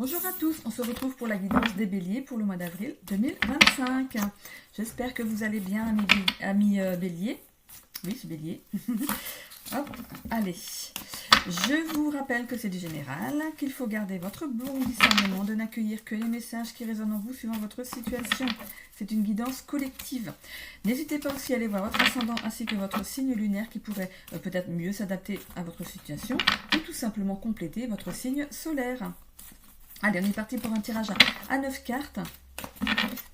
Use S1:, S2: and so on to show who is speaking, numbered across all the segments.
S1: Bonjour à tous, on se retrouve pour la guidance des béliers pour le mois d'avril 2025. J'espère que vous allez bien, amis béliers. Oui, c'est bélier. Hop, allez. Je vous rappelle que c'est du général, qu'il faut garder votre bon discernement, de n'accueillir que les messages qui résonnent en vous suivant votre situation. C'est une guidance collective. N'hésitez pas aussi à aller voir votre ascendant ainsi que votre signe lunaire qui pourrait peut-être mieux s'adapter à votre situation ou tout simplement compléter votre signe solaire. Allez, on est parti pour un tirage à 9 cartes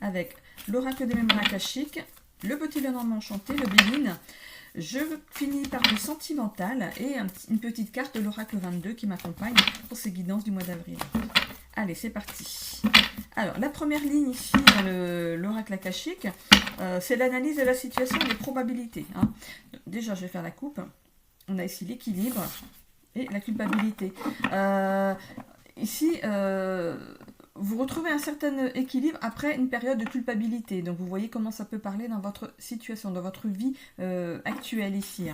S1: avec l'oracle des mémoires akashiques, le petit Lenormand enchanté, le Béline. Je finis par le sentimental et une petite carte de l'oracle 22 qui m'accompagne pour ces guidances du mois d'avril. Allez, c'est parti. Alors, la première ligne ici dans l'oracle akashique, c'est l'analyse de la situation et des probabilités. Déjà, je vais faire la coupe. On a ici l'équilibre et la culpabilité. Ici, vous retrouvez un certain équilibre après une période de culpabilité. Donc, vous voyez comment ça peut parler dans votre situation, dans votre vie actuelle ici.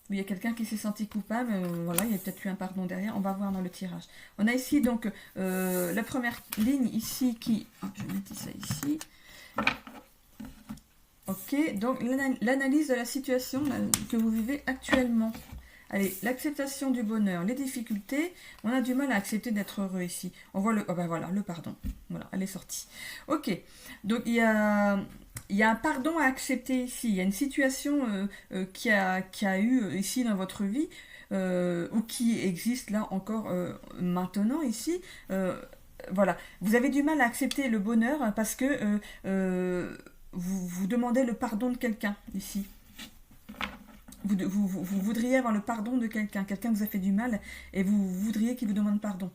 S1: Il y a quelqu'un qui s'est senti coupable. Voilà, il y a peut-être eu un pardon derrière. On va voir dans le tirage. On a ici, donc, la première ligne ici qui... Je vais mettre ça ici. Ok, donc l'analyse de la situation que vous vivez actuellement. Allez, l'acceptation du bonheur, les difficultés, on a du mal à accepter d'être heureux ici. On voit le... Oh ben voilà, le pardon. Voilà, elle est sortie. Ok, donc il y a un pardon à accepter ici. Il y a une situation qui a eu ici dans votre vie, ou qui existe là encore maintenant ici. Voilà, vous avez du mal à accepter le bonheur parce que vous demandez le pardon de quelqu'un ici. Vous voudriez avoir le pardon de quelqu'un. Quelqu'un vous a fait du mal et vous voudriez qu'il vous demande pardon.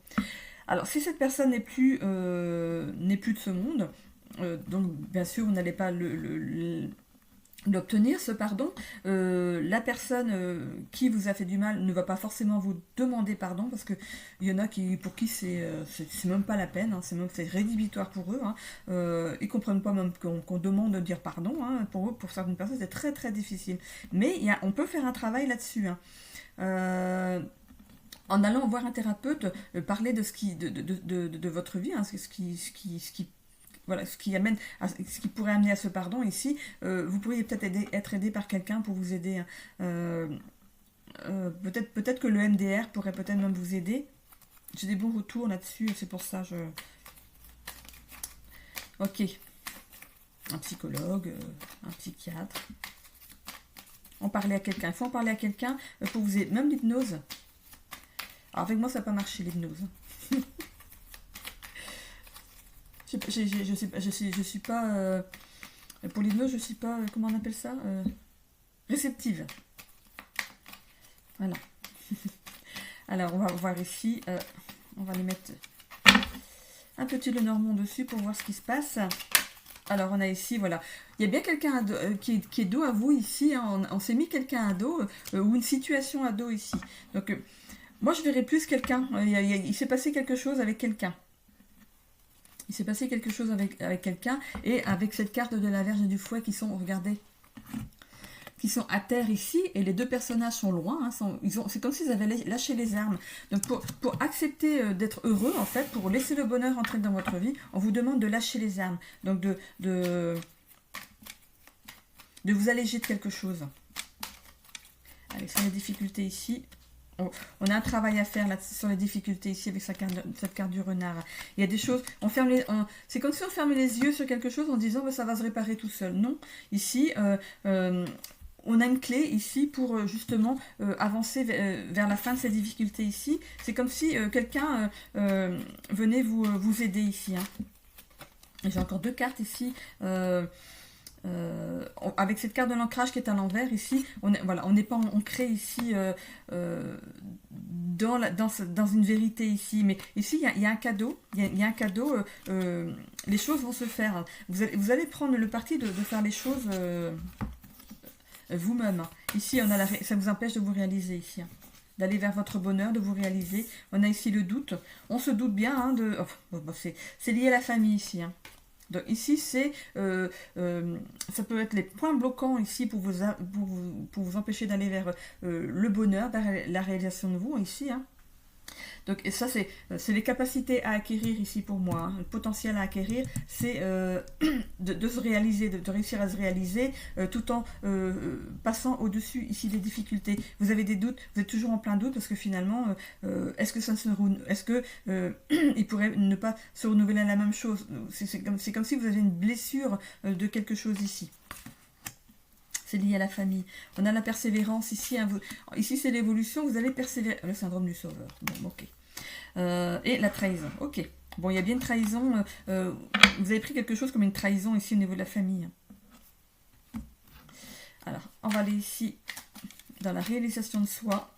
S1: Alors, si cette personne n'est plus de ce monde, donc bien sûr, vous n'allez pas l'obtenir, ce pardon. La personne qui vous a fait du mal ne va pas forcément vous demander pardon, parce qu'il y en a pour qui c'est même pas la peine, c'est rédhibitoire pour eux. Ils comprennent pas même qu'on demande de dire pardon. Pour eux, pour certaines personnes, c'est très très difficile. Mais on peut faire un travail là-dessus. En allant voir un thérapeute, parler de de votre vie, ce qui amène ce qui pourrait amener à ce pardon ici. Vous pourriez peut-être être aidé par quelqu'un pour vous aider. Peut-être que le MDR pourrait peut-être même vous aider. J'ai des bons retours là-dessus, c'est pour ça Ok. Un psychologue, un psychiatre. On parlait à quelqu'un. Il faut en parler à quelqu'un pour vous aider. Même l'hypnose. Alors avec moi, ça n'a pas marché l'hypnose. Je suis pas pour l'hypnose, je suis pas, comment on appelle ça, réceptive. Voilà. Alors on va voir ici, on va les mettre un petit Lenormand dessus pour voir ce qui se passe. Alors on a ici, voilà, il y a bien quelqu'un qui est dos à vous ici. On s'est mis quelqu'un à dos ou une situation à dos ici. Donc moi je verrais plus quelqu'un. Il s'est passé quelque chose avec quelqu'un. Il s'est passé quelque chose avec quelqu'un, et avec cette carte de la Vierge et du Fouet qui sont, regardez, qui sont à terre ici, et les deux personnages sont loin, c'est comme s'ils avaient lâché les armes. Donc pour accepter d'être heureux, en fait, pour laisser le bonheur entrer dans votre vie, on vous demande de lâcher les armes, donc de vous alléger de quelque chose. Allez, sur les difficultés ici... On a un travail à faire là sur les difficultés ici avec cette carte du renard. Il y a des choses, c'est comme si on fermait les yeux sur quelque chose en disant ça va se réparer tout seul. Non, ici on a une clé ici pour justement avancer vers la fin de ces difficultés ici. C'est comme si quelqu'un venait vous aider ici. J'ai encore deux cartes ici. Avec cette carte de l'ancrage qui est à l'envers ici, on n'est pas ancré ici dans une vérité ici, mais ici il y a un cadeau, il y a un cadeau, les choses vont se faire. Vous allez prendre le parti de faire les choses vous-même. Ici ça vous empêche de vous réaliser ici. D'aller vers votre bonheur, de vous réaliser. On a ici le doute. On se doute bien c'est lié à la famille ici. Donc ici, ça peut être les points bloquants ici pour vous empêcher d'aller vers le bonheur, vers la réalisation de vous ici. Donc, et ça, c'est les capacités à acquérir ici pour moi, hein. Le potentiel à acquérir, c'est de se réaliser, de réussir à se réaliser tout en passant au-dessus ici des difficultés. Vous avez des doutes, vous êtes toujours en plein doute parce que finalement, est-ce que ça se est-ce que il pourrait ne pas se renouveler la même chose? C'est comme si vous avez une blessure de quelque chose ici. C'est lié à la famille. On a la persévérance ici. Hein, ici, c'est l'évolution. Vous allez persévérer. Le syndrome du sauveur. Bon, ok. Et la trahison. Ok. Bon, il y a bien une trahison. Vous avez pris quelque chose comme une trahison ici au niveau de la famille. Alors, on va aller ici dans la réalisation de soi.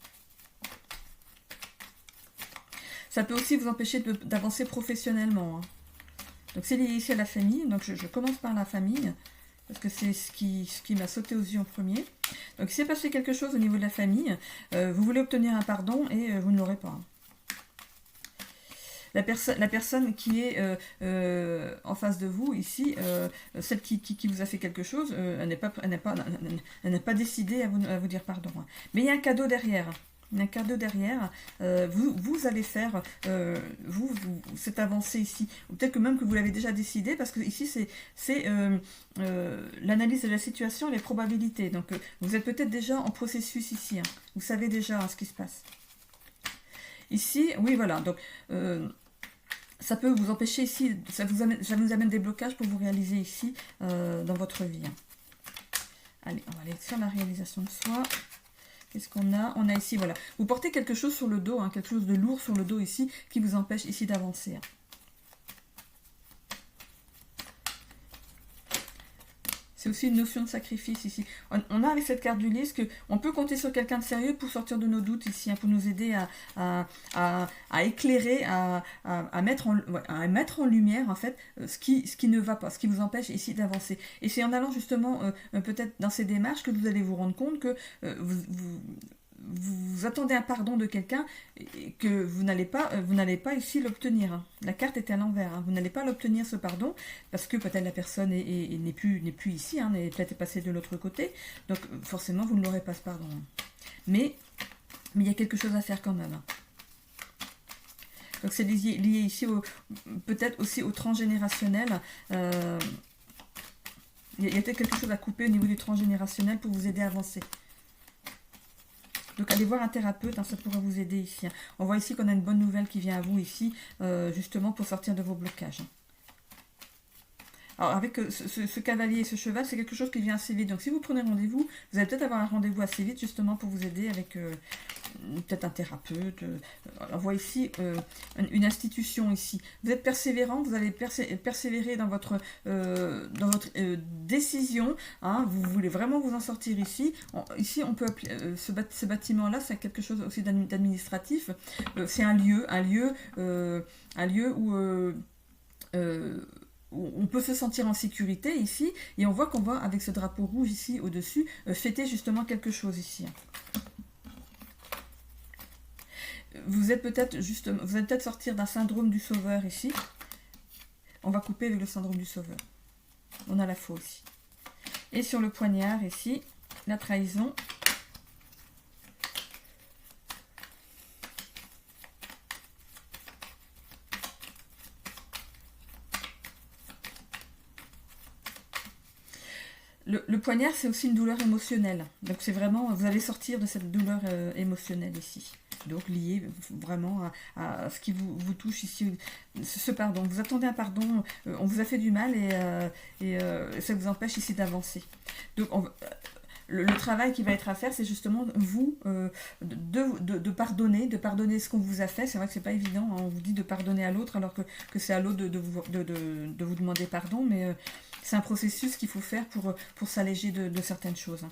S1: Ça peut aussi vous empêcher d'avancer professionnellement. Hein. Donc, c'est lié ici à la famille. Donc, je commence par la famille. Parce que c'est ce qui m'a sauté aux yeux en premier. Donc il s'est passé quelque chose au niveau de la famille. Vous voulez obtenir un pardon et vous ne l'aurez pas. La personne qui est en face de vous ici, celle qui vous a fait quelque chose, elle n'a pas décidé à vous dire pardon. Mais il y a un cadeau derrière. Un cadeau derrière, vous allez faire cette avancée ici, ou peut-être que même que vous l'avez déjà décidé, parce que ici c'est l'analyse de la situation et les probabilités, donc vous êtes peut-être déjà en processus ici, hein. Vous savez déjà ce qui se passe. Ici, oui voilà, donc ça peut vous empêcher ici, ça vous amène des blocages pour vous réaliser ici dans votre vie. Hein. Allez, on va aller sur la réalisation de soi. Qu'est-ce qu'on a? On a ici, voilà. Vous portez quelque chose sur le dos, hein, quelque chose de lourd sur le dos ici, qui vous empêche ici d'avancer. Hein. C'est aussi une notion de sacrifice ici. On a avec cette carte du lys qu'on peut compter sur quelqu'un de sérieux pour sortir de nos doutes ici, hein, pour nous aider à éclairer, à mettre en lumière en fait ce qui ne va pas, ce qui vous empêche ici d'avancer. Et c'est en allant justement peut-être dans ces démarches que vous allez vous rendre compte que vous attendez un pardon de quelqu'un et que vous n'allez pas ici l'obtenir. Hein. La carte est à l'envers. Hein. Vous n'allez pas l'obtenir ce pardon parce que peut-être la personne n'est plus ici, hein, est peut-être passée de l'autre côté. Donc forcément vous ne l'aurez pas ce pardon. Hein. Mais il y a quelque chose à faire quand même. Hein. Donc c'est lié ici peut-être aussi au transgénérationnel. Il y a peut-être quelque chose à couper au niveau du transgénérationnel pour vous aider à avancer. Donc allez voir un thérapeute, hein, ça pourra vous aider ici. Hein. On voit ici qu'on a une bonne nouvelle qui vient à vous ici, justement pour sortir de vos blocages. Alors avec ce cavalier et ce cheval, c'est quelque chose qui vient assez vite. Donc si vous prenez rendez-vous, vous allez peut-être avoir un rendez-vous assez vite justement pour vous aider avec peut-être un thérapeute. On voit ici une institution ici. Vous êtes persévérant, vous allez persévérer dans votre décision. Hein, vous voulez vraiment vous en sortir ici. Ici, on peut appeler ce bâtiment-là, c'est quelque chose aussi d'administratif. C'est un lieu où on peut se sentir en sécurité ici, et on voit qu'on va, avec ce drapeau rouge ici au-dessus, fêter justement quelque chose ici. Vous êtes peut-être sortir d'un syndrome du sauveur ici. On va couper avec le syndrome du sauveur. On a la faux ici. Et sur le poignard ici, la trahison. Le poignard, c'est aussi une douleur émotionnelle. Donc c'est vraiment, vous allez sortir de cette douleur émotionnelle ici. Donc lié vraiment à ce qui vous touche ici. Ce pardon, vous attendez un pardon, on vous a fait du mal et ça vous empêche ici d'avancer. Donc le travail qui va être à faire, c'est justement vous de pardonner ce qu'on vous a fait. C'est vrai que c'est pas évident, hein. On vous dit de pardonner à l'autre alors que c'est à l'autre de vous demander pardon, mais c'est un processus qu'il faut faire pour s'alléger de certaines choses. Hein.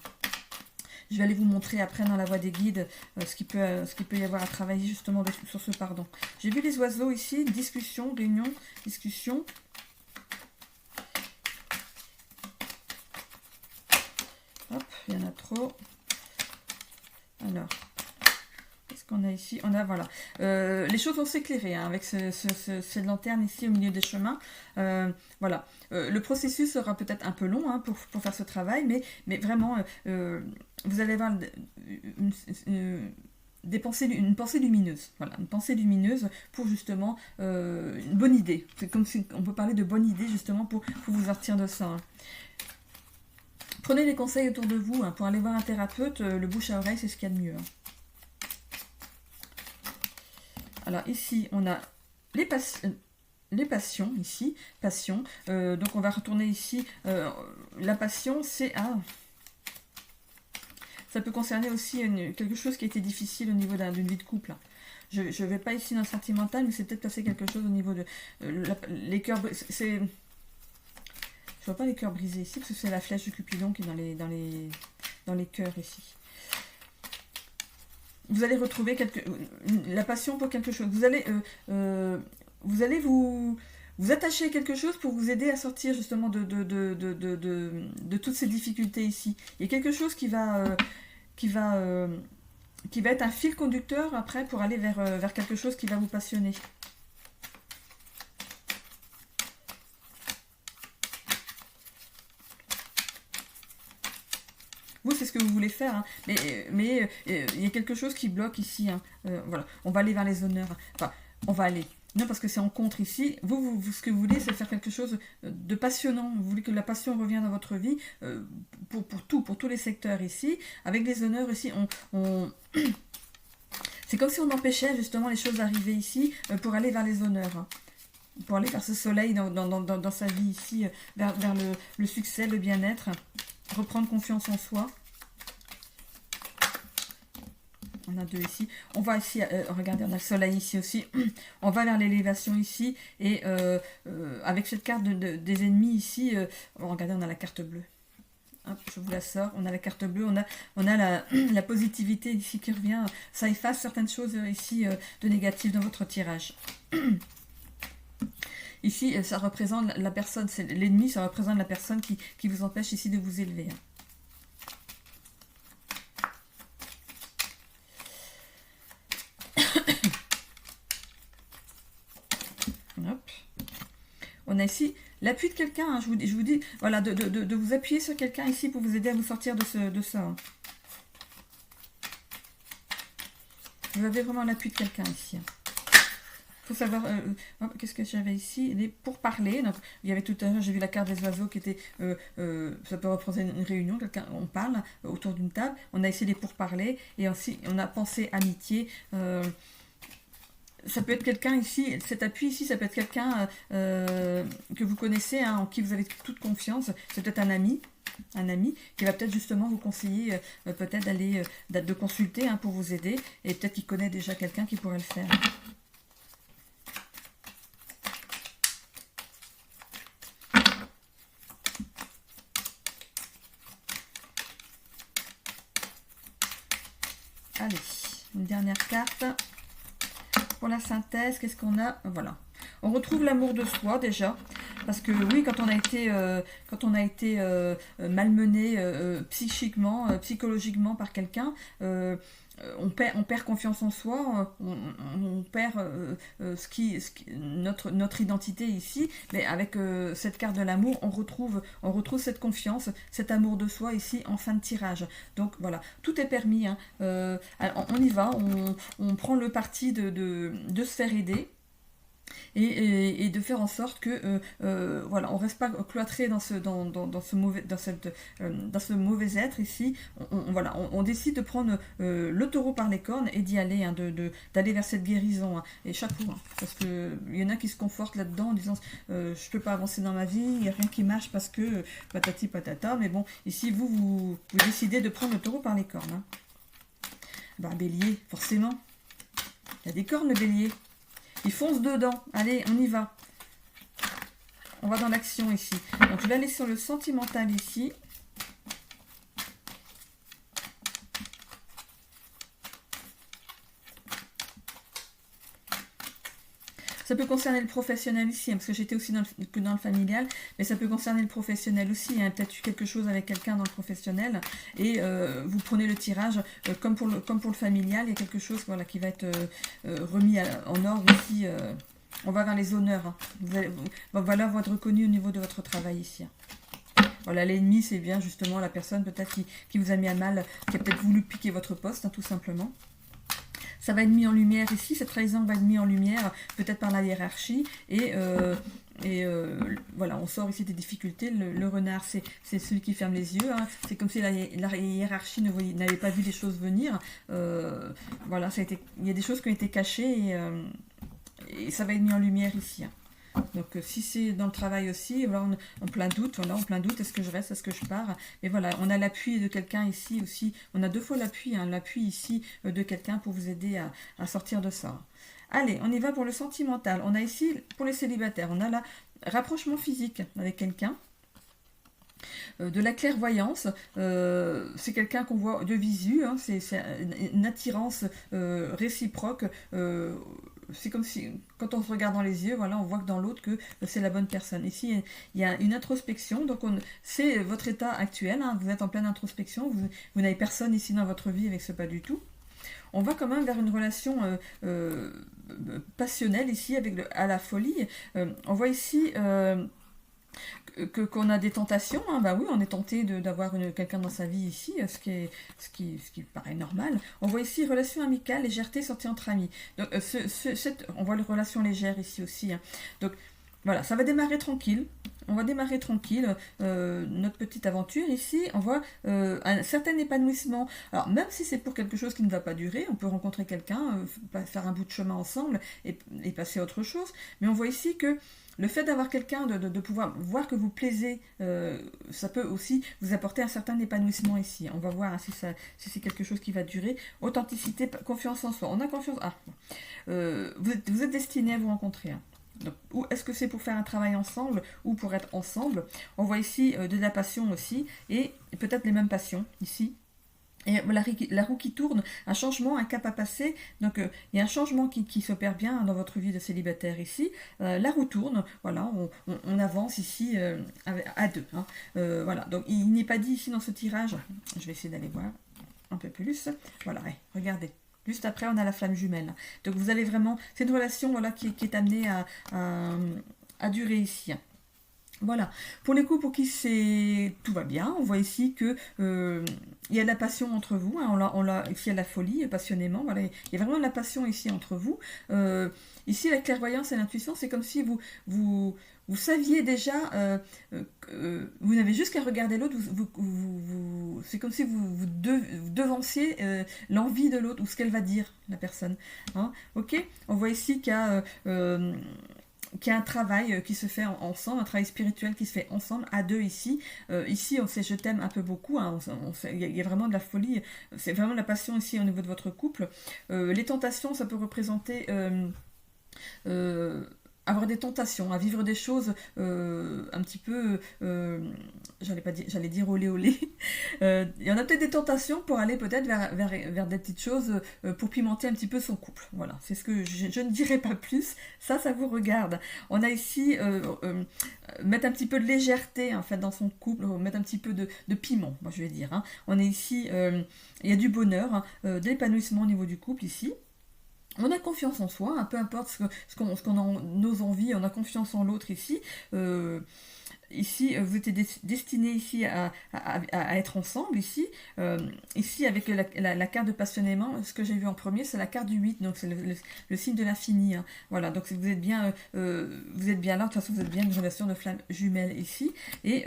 S1: Je vais aller vous montrer après dans la voie des guides ce qu'il peut y avoir à travailler justement sur ce pardon. J'ai vu les oiseaux ici, discussion, réunion, discussion. Hop, il y en a trop. Alors, qu'est-ce qu'on a ici? On a, voilà. Les choses vont s'éclairer hein, avec cette lanterne ici au milieu des chemins. Voilà. Le processus sera peut-être un peu long hein, pour faire ce travail, mais vraiment, vous allez avoir une pensée lumineuse. Voilà, une pensée lumineuse pour justement une bonne idée. C'est comme si on peut parler de bonne idée justement pour vous sortir de ça. Hein. Prenez les conseils autour de vous. Hein, pour aller voir un thérapeute, le bouche à oreille, c'est ce qu'il y a de mieux. Hein. Alors ici, on a les passions, ici, passion. Donc on va retourner ici. La passion, c'est... ça peut concerner aussi quelque chose qui a été difficile au niveau d'une vie de couple. Je ne vais pas ici dans le sentimental, mais c'est peut-être passé quelque chose au niveau de... les cœurs... Je vois pas les cœurs brisés ici, parce que c'est la flèche du Cupidon qui est dans les cœurs ici. Vous allez retrouver la passion pour quelque chose. Vous allez vous attacher à quelque chose pour vous aider à sortir justement de toutes ces difficultés ici. Il y a quelque chose qui va être un fil conducteur après pour aller vers quelque chose qui va vous passionner. Vous, c'est ce que vous voulez faire, hein. Mais il y a quelque chose qui bloque ici. Hein. Voilà, on va aller vers les honneurs. Enfin, on va aller. Non, parce que c'est en contre ici. Vous, ce que vous voulez, c'est faire quelque chose de passionnant. Vous voulez que la passion revienne dans votre vie pour tous les secteurs ici. Avec les honneurs ici, c'est comme si on empêchait justement les choses d'arriver ici pour aller vers les honneurs. Hein. Pour aller vers ce soleil dans sa vie ici, vers le succès, le bien-être. Reprendre confiance en soi. On a 2 ici. On va ici, regardez, on a le soleil ici aussi. On va vers l'élévation ici. Et avec cette carte des ennemis ici, regardez, on a la carte bleue. Hop, je vous la sors. On a la carte bleue. On a la positivité ici qui revient. Ça efface certaines choses ici de négatives dans votre tirage. Ici, ça représente la personne, c'est l'ennemi, ça représente la personne qui vous empêche ici de vous élever. Hop. On a ici l'appui de quelqu'un, hein, je vous dis, voilà, de vous appuyer sur quelqu'un ici pour vous aider à vous sortir de ça. Hein. Vous avez vraiment l'appui de quelqu'un ici. Hein. Faut savoir, qu'est-ce que j'avais ici, les pourparlers. Donc, il y avait tout à l'heure, j'ai vu la carte des oiseaux qui était, ça peut représenter une réunion, quelqu'un, on parle autour d'une table. On a ici les pourparlers et aussi on a pensée, amitié. Ça peut être quelqu'un ici, cet appui ici, ça peut être quelqu'un que vous connaissez, hein, en qui vous avez toute confiance. C'est peut-être un ami qui va peut-être justement vous conseiller, peut-être d'aller, de consulter, hein, pour vous aider. Et peut-être qu'il connaît déjà quelqu'un qui pourrait le faire. Allez, une dernière carte. Pour la synthèse, qu'est-ce qu'on a? Voilà. On retrouve l'amour de soi déjà. Parce que oui, quand on a été malmené psychiquement, psychologiquement par quelqu'un, on perd confiance en soi, on perd notre identité ici, mais avec cette carte de l'amour, on retrouve cette confiance, cet amour de soi ici en fin de tirage. Donc voilà, tout est permis. Hein. On y va, on prend le parti de se faire aider. Et de faire en sorte que voilà, on reste pas cloîtré dans ce mauvais être ici. On décide de prendre le taureau par les cornes et d'y aller, hein, d'aller vers cette guérison, hein, et chapeau, hein, parce que il y en a qui se confortent là-dedans en disant je peux pas avancer dans ma vie, il n'y a rien qui marche parce que patati patata. Mais bon, ici vous décidez de prendre le taureau par les cornes. Hein. Bah, bélier, forcément, il y a des cornes, le bélier. Il fonce dedans. Allez, on y va. On va dans l'action ici. Donc, je vais aller sur le sentimental ici. Ça peut concerner le professionnel ici, hein, parce que j'étais aussi que dans le familial, mais ça peut concerner le professionnel aussi. Hein, peut-être quelque chose avec quelqu'un dans le professionnel, et vous prenez le tirage comme pour le familial. Il y a quelque chose, voilà, qui va être remis en ordre ici. On va vers les honneurs. Hein. Voilà, vous êtes reconnu au niveau de votre travail ici. Hein. Voilà, l'ennemi, c'est bien justement la personne peut-être qui vous a mis à mal, qui a peut-être voulu piquer votre poste, hein, tout simplement. ça va être mis en lumière ici, cette trahison va être mise en lumière peut-être par la hiérarchie, voilà, on sort ici des difficultés. Le renard, c'est celui qui ferme les yeux, hein. C'est comme si la hiérarchie n'avait pas vu les choses venir. Voilà, il y a des choses qui ont été cachées et ça va être mis en lumière ici, hein. Donc si c'est dans le travail aussi, voilà, en plein doute, voilà, en plein doute, est-ce que je reste, est-ce que je pars? Et voilà, on a l'appui de quelqu'un ici aussi, on a deux fois l'appui, hein, l'appui ici de quelqu'un pour vous aider à sortir de ça. Allez, on y va pour le sentimental. On a ici, pour les célibataires, on a là rapprochement physique avec quelqu'un. De la clairvoyance, c'est quelqu'un qu'on voit de visu, hein, c'est une attirance réciproque. C'est comme si, quand on se regarde dans les yeux, voilà, on voit que dans l'autre que c'est la bonne personne. Ici, il y a une introspection, donc c'est votre état actuel, hein, vous êtes en pleine introspection, vous n'avez personne ici dans votre vie avec ce pas du tout. On va quand même vers une relation passionnelle ici, à la folie. On voit ici qu'on a des tentations, hein. Bah oui, on est tenté d'avoir quelqu'un dans sa vie ici, ce qui paraît normal. On voit ici relation amicale, légèreté, sortie entre amis. Donc, on voit les relations légères ici aussi, hein. Donc voilà, ça va démarrer tranquille. On va démarrer tranquille notre petite aventure ici. On voit un certain épanouissement. Alors même si c'est pour quelque chose qui ne va pas durer, on peut rencontrer quelqu'un, faire un bout de chemin ensemble et passer à autre chose. Mais on voit ici que le fait d'avoir quelqu'un, de pouvoir voir que vous plaisez, ça peut aussi vous apporter un certain épanouissement ici. On va voir, hein, si c'est quelque chose qui va durer. Authenticité, confiance en soi. On a confiance. Vous êtes destiné à vous rencontrer, hein. Donc, ou est-ce que c'est pour faire un travail ensemble ou pour être ensemble? On voit ici de la passion aussi et peut-être les mêmes passions ici. Et la roue qui tourne, un changement, un cap à passer. Donc il y a un changement qui s'opère bien dans votre vie de célibataire ici. La roue tourne, voilà, on avance ici à deux, hein. Voilà, donc il n'est pas dit ici dans ce tirage, je vais essayer d'aller voir un peu plus. Voilà, ouais, regardez. Juste après, on a la flamme jumelle. Donc vous allez vraiment... C'est une relation, voilà, qui est amenée à durer ici. Voilà. Pour les couples pour qui tout va bien, on voit ici que il y a de la passion entre vous, hein. Ici il y a de la folie, passionnément. Voilà. Il y a vraiment de la passion ici entre vous. Ici, la clairvoyance et l'intuition, c'est comme si vous saviez déjà, vous n'avez juste qu'à regarder l'autre, c'est comme si vous devanciez l'envie de l'autre ou ce qu'elle va dire, la personne, hein. Ok. On voit ici qu'il y a un travail qui se fait ensemble, un travail spirituel qui se fait ensemble, à deux ici. Ici, on sait je t'aime un peu beaucoup, hein, il y a vraiment de la folie, c'est vraiment de la passion ici au niveau de votre couple. Les tentations, ça peut représenter... avoir des tentations, à vivre des choses un petit peu, j'allais dire olé olé. Il y en a peut-être des tentations pour aller peut-être vers des petites choses pour pimenter un petit peu son couple. Voilà, c'est ce que je ne dirai pas plus. Ça vous regarde. On a ici mettre un petit peu de légèreté en fait dans son couple, mettre un petit peu de piment, moi je vais dire, hein. On est ici, il y a du bonheur, hein, de l'épanouissement au niveau du couple ici. On a confiance en soi, hein, peu importe ce qu'on a nos envies, on a confiance en l'autre ici. Ici, vous êtes destiné ici à être ensemble ici. Ici, avec la carte de passionnément, ce que j'ai vu en premier, c'est la carte du 8, donc c'est le signe de l'infini, hein. Voilà, donc vous êtes bien là, de toute façon vous êtes bien une relation de flamme jumelle ici. Et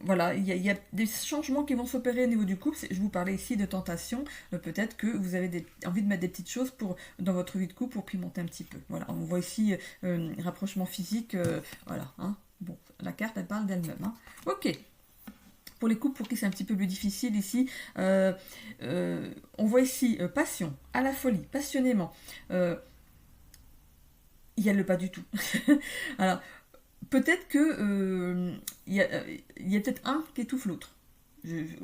S1: voilà, il y a des changements qui vont s'opérer au niveau du couple. Je vous parlais ici de tentation. Peut-être que vous avez envie de mettre des petites choses dans votre vie de couple pour pimenter un petit peu. Voilà, on voit ici rapprochement physique. Voilà, hein. Bon, la carte, elle parle d'elle-même, hein. Ok. Pour les couples pour qui c'est un petit peu plus difficile ici, on voit ici passion, à la folie, passionnément. Il y a le pas du tout. Alors, peut-être que il y a peut-être un qui étouffe l'autre.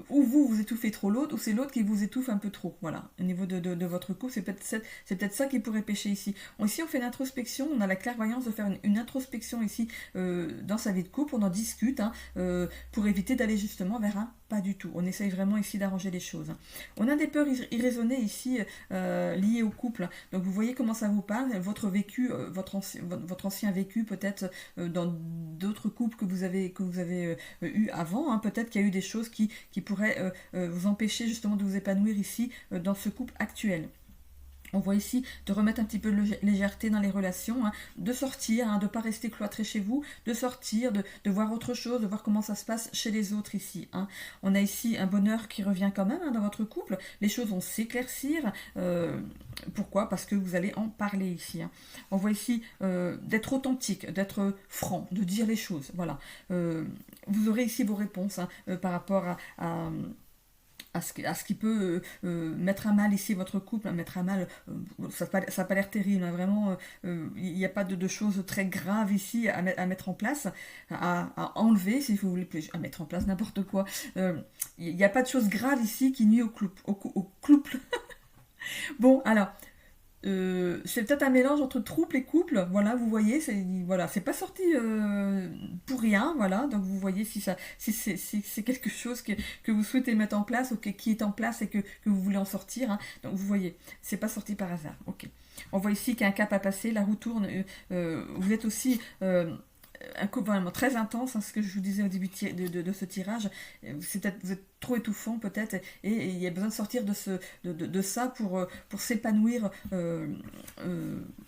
S1: Ou vous étouffez trop l'autre, ou c'est l'autre qui vous étouffe un peu trop. Voilà, au niveau de votre couple, c'est peut-être ça qui pourrait pêcher ici. Ici, on fait l'introspection, on a la clairvoyance de faire une introspection ici dans sa vie de couple, on en discute, hein, pour éviter d'aller justement vers un pas du tout. On essaye vraiment ici d'arranger les choses, hein. On a des peurs irraisonnées ici liées au couple. Donc vous voyez comment ça vous parle, votre vécu, votre ancien vécu peut-être dans d'autres couples que vous avez eu avant, hein. Peut-être qu'il y a eu des choses qui pourraient vous empêcher justement de vous épanouir ici dans ce couple actuel. On voit ici de remettre un petit peu de légèreté dans les relations, hein, de sortir, hein, de ne pas rester cloîtré chez vous, de sortir, de voir autre chose, de voir comment ça se passe chez les autres ici. Hein. On a ici un bonheur qui revient quand même, hein, dans votre couple. Les choses vont s'éclaircir. Pourquoi? Parce que vous allez en parler ici. Hein. On voit ici d'être authentique, d'être franc, de dire les choses. Voilà. Vous aurez ici vos réponses, hein, par rapport à ce qui peut mettre à mal ici votre couple, hein, mettre à mal, ça n'a pas l'air terrible, hein, vraiment, il n'y a pas de choses très graves ici à mettre en place, à enlever, si vous voulez, à mettre en place n'importe quoi. Il n'y a pas de choses graves ici qui nuisent au couple. Bon, alors, c'est peut-être un mélange entre trouble et couple, voilà, vous voyez, c'est pas sorti pour rien, voilà, donc vous voyez si c'est quelque chose que vous souhaitez mettre en place ou qui est en place et que vous voulez en sortir, hein. Donc vous voyez, c'est pas sorti par hasard, ok. On voit ici qu'il y a un cap à passer, la roue tourne, vous êtes aussi un couple vraiment très intense, hein, ce que je vous disais au début de ce tirage, vous êtes trop étouffant peut-être, et il y a besoin de sortir de ça pour s'épanouir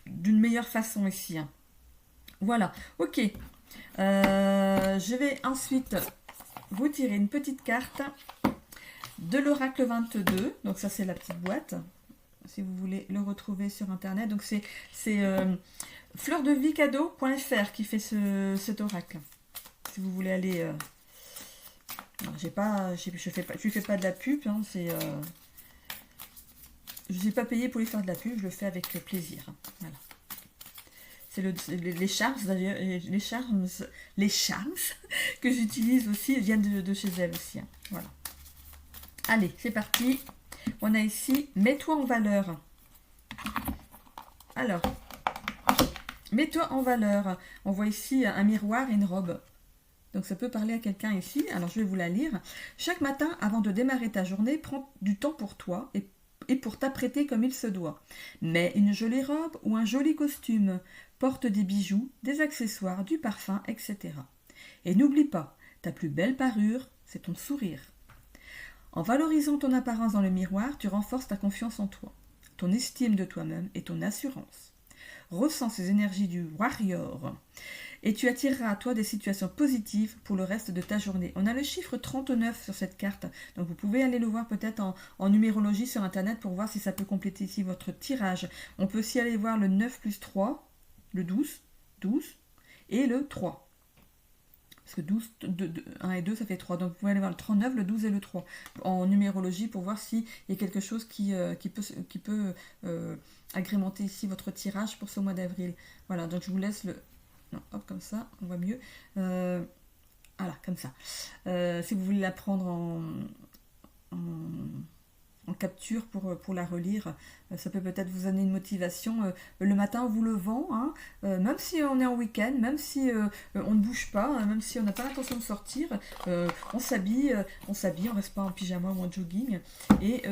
S1: d'une meilleure façon ici. Hein. Voilà, ok. Je vais ensuite vous tirer une petite carte de l'oracle 22, donc ça c'est la petite boîte, si vous voulez le retrouver sur internet, donc c'est fleurdevicadeau.fr qui fait cet oracle. Si vous voulez aller... je fais pas de la pub, hein, je ne suis pas payée pour lui faire de la pub, je le fais avec plaisir. Hein, voilà. C'est les charms, d'ailleurs, les charms que j'utilise aussi viennent de chez elle aussi. Hein, voilà. Allez, c'est parti. On a ici « Mets-toi en valeur ». Alors... Mets-toi en valeur. On voit ici un miroir et une robe. Donc ça peut parler à quelqu'un ici. Alors je vais vous la lire. Chaque matin, avant de démarrer ta journée, prends du temps pour toi et pour t'apprêter comme il se doit. Mets une jolie robe ou un joli costume. Porte des bijoux, des accessoires, du parfum, etc. Et n'oublie pas, ta plus belle parure, c'est ton sourire. En valorisant ton apparence dans le miroir, tu renforces ta confiance en toi, ton estime de toi-même et ton assurance. Ressens ces énergies du warrior et tu attireras à toi des situations positives pour le reste de ta journée. On a le chiffre 39 sur cette carte, donc vous pouvez aller le voir peut-être en numérologie sur internet pour voir si ça peut compléter ici votre tirage. On peut aussi aller voir le 9 plus 3, le 12 et le 3. Parce que 12, 1 et 2 ça fait 3, donc vous pouvez aller voir le 39, le 12 et le 3 en numérologie pour voir s'il y a quelque chose qui peut agrémenter ici votre tirage pour ce mois d'avril. Voilà, donc je vous laisse le... Non, hop, comme ça, on voit mieux. Voilà, comme ça. Si vous voulez la prendre en capture pour la relire, ça peut peut-être vous donner une motivation le matin en vous levant, hein, même si on est en week-end, même si on ne bouge pas, hein, même si on n'a pas l'intention de sortir, on s'habille, on reste pas en pyjama ou en jogging, et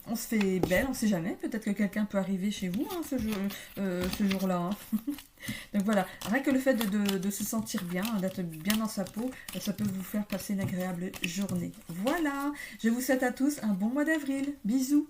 S1: on se fait belle, on ne sait jamais, peut-être que quelqu'un peut arriver chez vous, hein, ce jour-là. Hein. Donc voilà, rien que le fait de se sentir bien, d'être bien dans sa peau, ça peut vous faire passer une agréable journée. Voilà, je vous souhaite à tous un bon mois d'avril. Bisous.